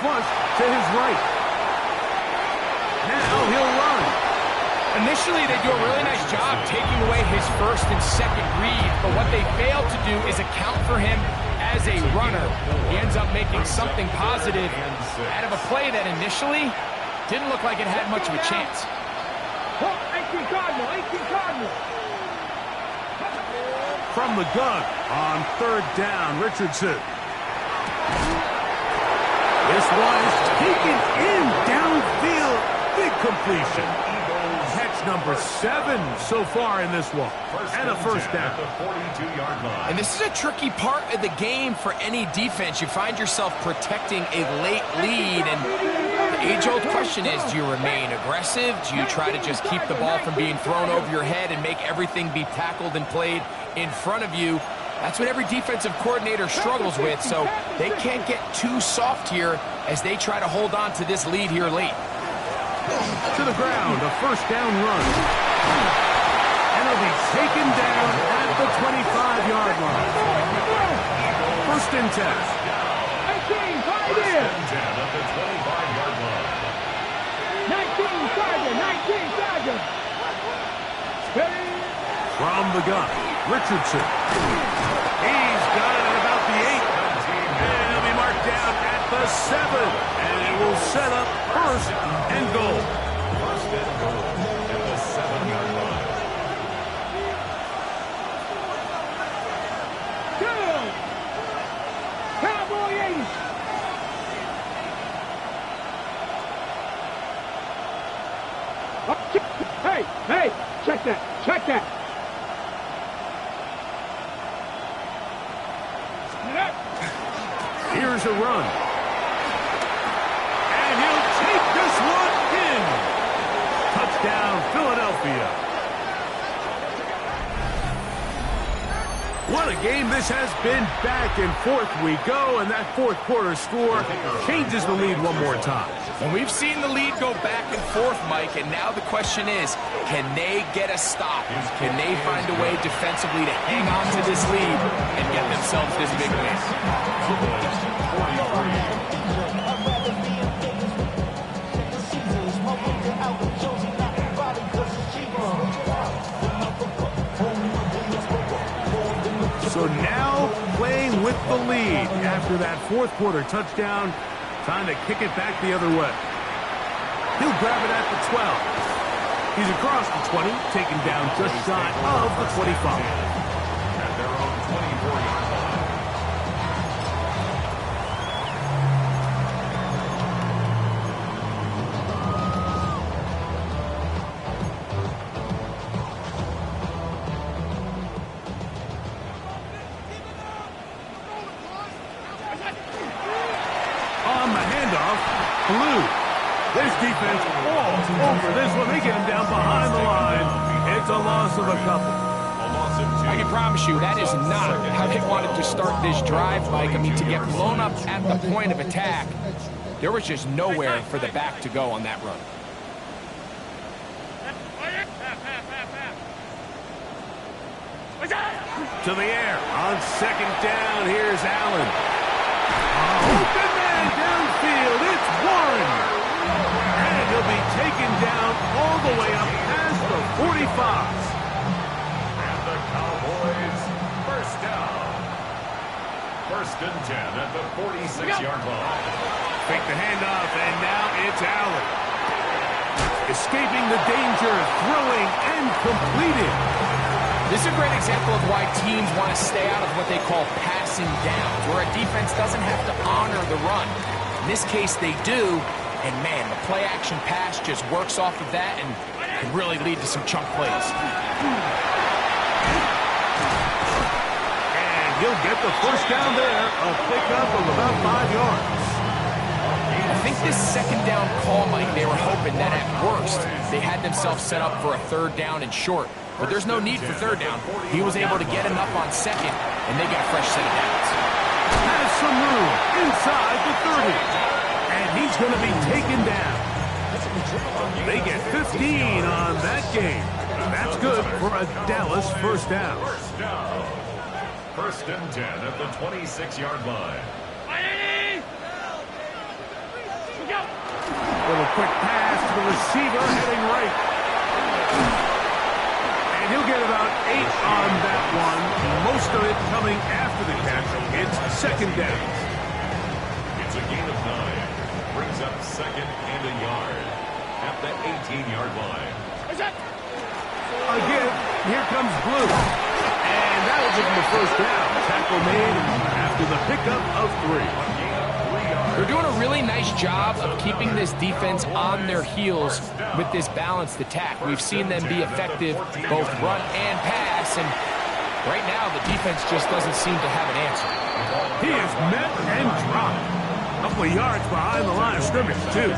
Flush to his right. Now he'll run. Initially, they do a really nice job taking away his first and second read, but what they fail to do is account for him as a runner. He ends up making something positive out of a play that initially didn't look like it had much of a chance. 18 Cardinal, 18 Cardinal. From the gun on 3rd down, Richardson. This one is taken in downfield. Big completion. Catch number 7 so far in this one. And a first down. And this is a tricky part of the game for any defense. You find yourself protecting a late lead, and the age-old question is, do you remain aggressive? Do you try to just keep the ball from being thrown over your head and make everything be tackled and played in front of you? That's what every defensive coordinator struggles with, so they can't get too soft here as they try to hold on to this lead here late. To the ground, a first down run. And it'll be taken down at the 25-yard line. 1st and 10. 18, right in. 19, Sergeant, 19, Sergeant. Ready. From the gun, Richardson. He's got it at about the 8. And he'll be marked down at the 7. And it will set up 1st and goal. 1st and goal at the 7-yard line. Good. Cowboy 80. Hey, check that. Here's a run. And he'll take this one in. Touchdown, Philadelphia. What a game this has been. Back and forth we go, and that 4th quarter score changes the lead one more time. And we've seen the lead go back and forth, Mike, and now the question is, can they get a stop? Can they find a way defensively to hang on to this lead and get themselves this big win? So now playing with the lead after that 4th quarter touchdown. Time to kick it back the other way. He'll grab it at the 12. He's across the 20, taken down just shy of the 25. At their own 24-yard line. blue. This defense all over this one. They get him down behind the line. It's a loss of a couple. I can promise you that is not how they wanted to start this drive, Mike. I mean, to get blown up at the point of attack, there was just nowhere for the back to go on that run. To the air. On second down, here's Allen. Open man downfield. It's Warren. And he'll be taken down all the way up past the 45. And the Cowboys first down. First and 10 at the 46-yard line. Fake the handoff, and now it's Allen. Escaping the danger, throwing, and completing. This is a great example of why teams want to stay out of what they call passing downs, where a defense doesn't have to honor the run. In this case, they do, and man, the play-action pass just works off of that and can really lead to some chunk plays. And he'll get the first down there, a pickup of about 5 yards. I think this second down call, Mike, they were hoping that at worst they had themselves set up for a third down and short. But there's no need for third down. He was able to get him up on second, and they get a fresh set of downs. Has some room inside the 30. And he's going to be taken down. They get 15 on that game. That's good for a Dallas first down. First and 10 at the 26-yard line. Little quick pass to the receiver heading right. And he'll get about 8 on that one. Most of it coming after the catch. It's second down. It's a gain of 9. Brings up second and a yard at the 18-yard line. Again, here comes Blue. And that'll give him the first down. Tackle made after the pickup of 3. They're doing a really nice job of keeping this defense on their heels with this balanced attack. We've seen them be effective both run and pass, and right now the defense just doesn't seem to have an answer. He is met and dropped. A couple of yards behind the line of scrimmage, too.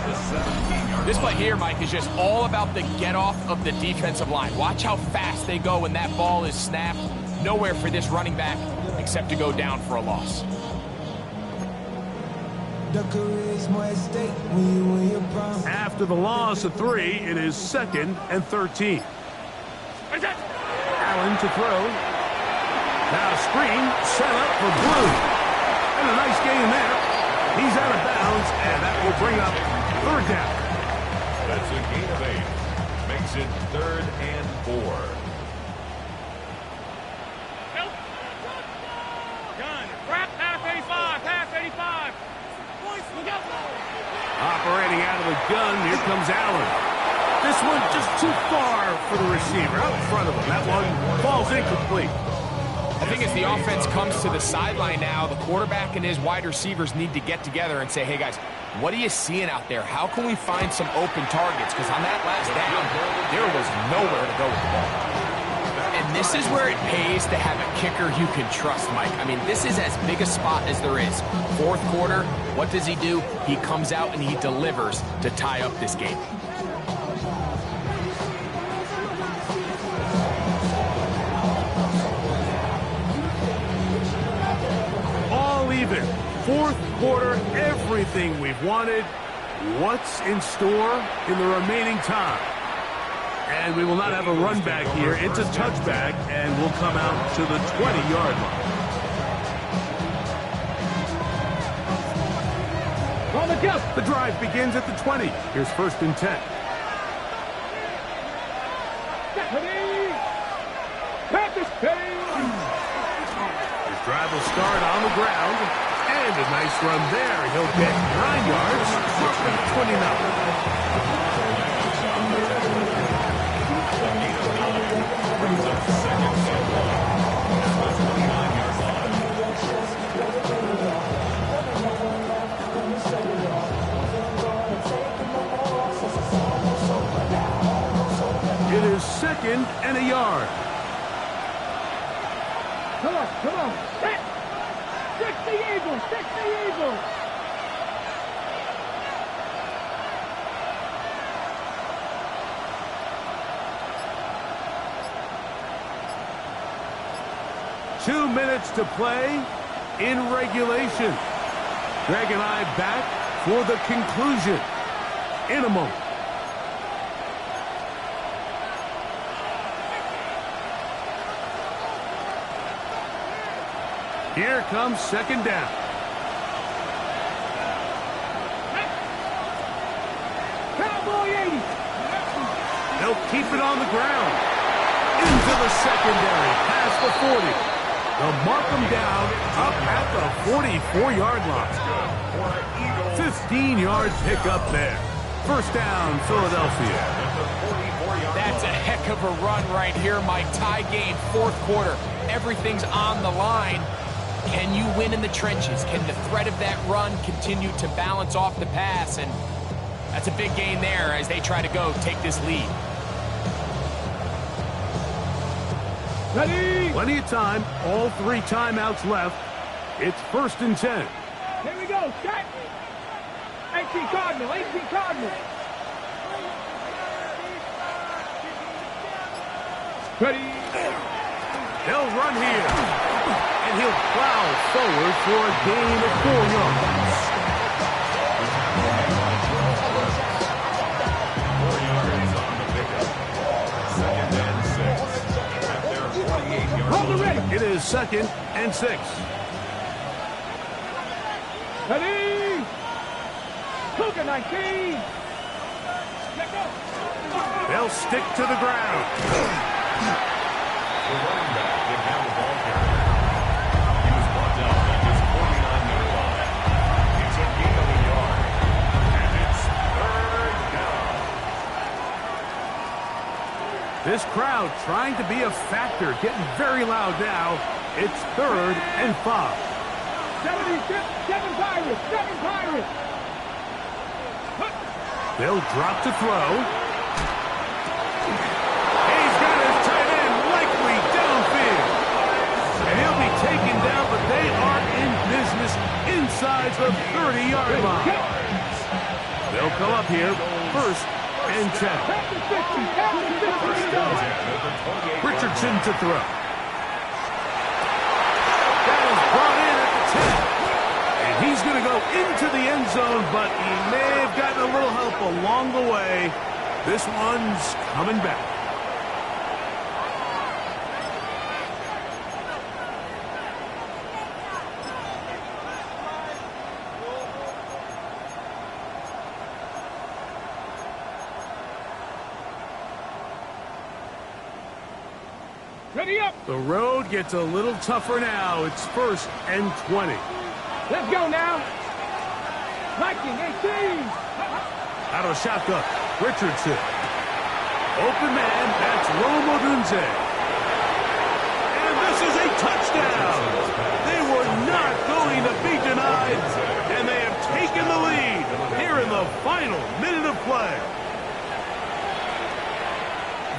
This play here, Mike, is just all about the get-off of the defensive line. Watch how fast they go when that ball is snapped. Nowhere for this running back except to go down for a loss. After the loss of 3, it is second and 13. Allen to throw. Now screen set up for Blue. And a nice gain there. He's out of bounds, and that will bring up third down. That's a gain of 8. Makes it third and 4. Operating out of the gun, here comes Allen. This one just too far for the receiver, out in front of him. That one falls incomplete. I think as the offense comes to the sideline now, the quarterback and his wide receivers need to get together and say, hey guys, what are you seeing out there? How can we find some open targets? Because on that last down, there was nowhere to go with the ball. And this is where it pays to have a kicker you can trust, Mike. I mean, this is as big a spot as there is. Fourth quarter, what does he do? He comes out and he delivers to tie up this game. All even. Fourth quarter, everything we've wanted. What's in store in the remaining time? And we will not have a run back here. It's a touchback, and we'll come out to the 20-yard line. The drive begins at the 20. Here's first and 10. His drive will start on the ground. And a nice run there. He'll get 9 yards. 29. It is second and a yard. Come on. Stick the Eagles. 2 minutes to play in regulation. Greg and I back for the conclusion in a moment. Here comes second down. Cowboy 80. They'll keep it on the ground. Into the secondary, past the 40. They'll mark them down up at the 44-yard line. 15 yards pickup there. First down, Philadelphia. That's a heck of a run right here, Mike. Tie game, fourth quarter. Everything's on the line. Can you win in the trenches? Can the threat of that run continue to balance off the pass? And that's a big gain there as they try to go take this lead. Ready? Plenty of time. All 3 timeouts left. It's 1st and 10. Here we go. Set. 18 Cardinal. 18 Cardinal. Ready? They'll run here. And he'll plow forward for a gain of 4 yards. 4 yards on the pickup. 2nd and 6. At their 48-yard line. It is 2nd and 6. Ready? Cougar 19. Let go. They'll stick to the ground. The running back didn't have the ball carrier. He was brought down at his 49-yard line. It's a gain of a yard. And it's 3rd down. This crowd trying to be a factor, getting very loud now. It's 3rd and 5. 7 Pirates. 7 Pirates. They'll drop to throw. He's got his tight end likely downfield. And he'll be taken down, but they are in business inside the 30-yard line. They'll come up here, 1st and 10. Richardson to throw. That is brought in at the 10. And he's going to go into the end zone, but he may have gotten a little help along the way. This one's coming back. Ready up. The road gets a little tougher now. It's 1st and 20. Let's go now. Viking 18. Out of shotgun, Richardson. Open man, that's Rome Odunze. And this is a touchdown. They were not going to be denied, and they have taken the lead here in the final minute of play.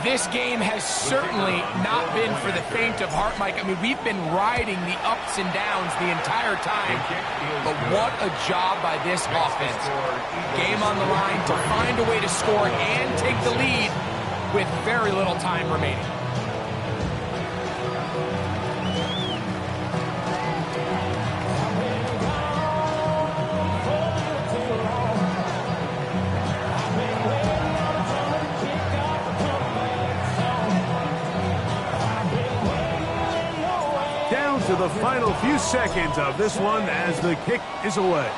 This game has certainly not been for the faint of heart, Mike. I mean, we've been riding the ups and downs the entire time. But what a job by this offense. Game on the line to find a way to score and take the lead with very little time remaining. To the final few seconds of this one as the kick is away.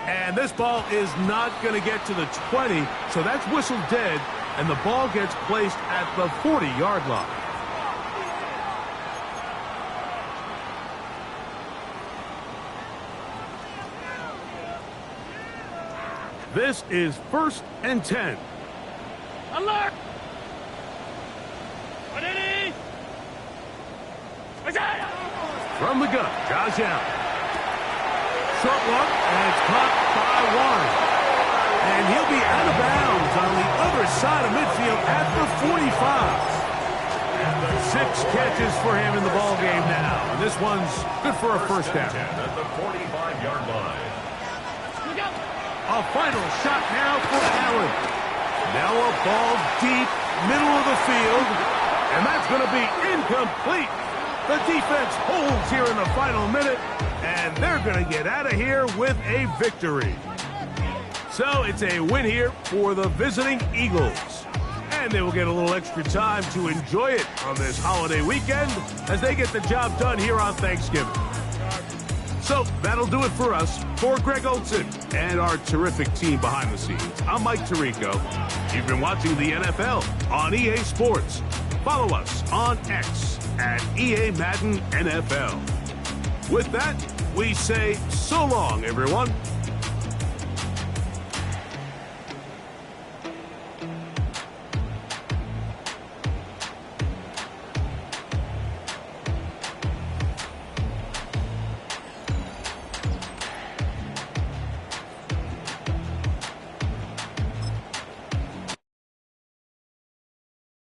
And this ball is not going to get to the 20, so that's whistled dead, and the ball gets placed at the 40-yard line. This is 1st and 10. Alert. From the gun, Josh Allen. Short one, and it's caught by Warren. And he'll be out of bounds on the other side of midfield at the 45. 6 catches for him in the ball game now. And this one's good for a first down. At the 45-yard line. A final shot now for Allen. Now a ball deep, middle of the field. And that's going to be incomplete. The defense holds here in the final minute, and they're going to get out of here with a victory. So it's a win here for the visiting Eagles. And they will get a little extra time to enjoy it on this holiday weekend as they get the job done here on Thanksgiving. So that'll do it for us. For Greg Olson and our terrific team behind the scenes, I'm Mike Tirico. You've been watching the NFL on EA Sports. Follow us on X at EA Madden NFL. With that, we say so long, everyone.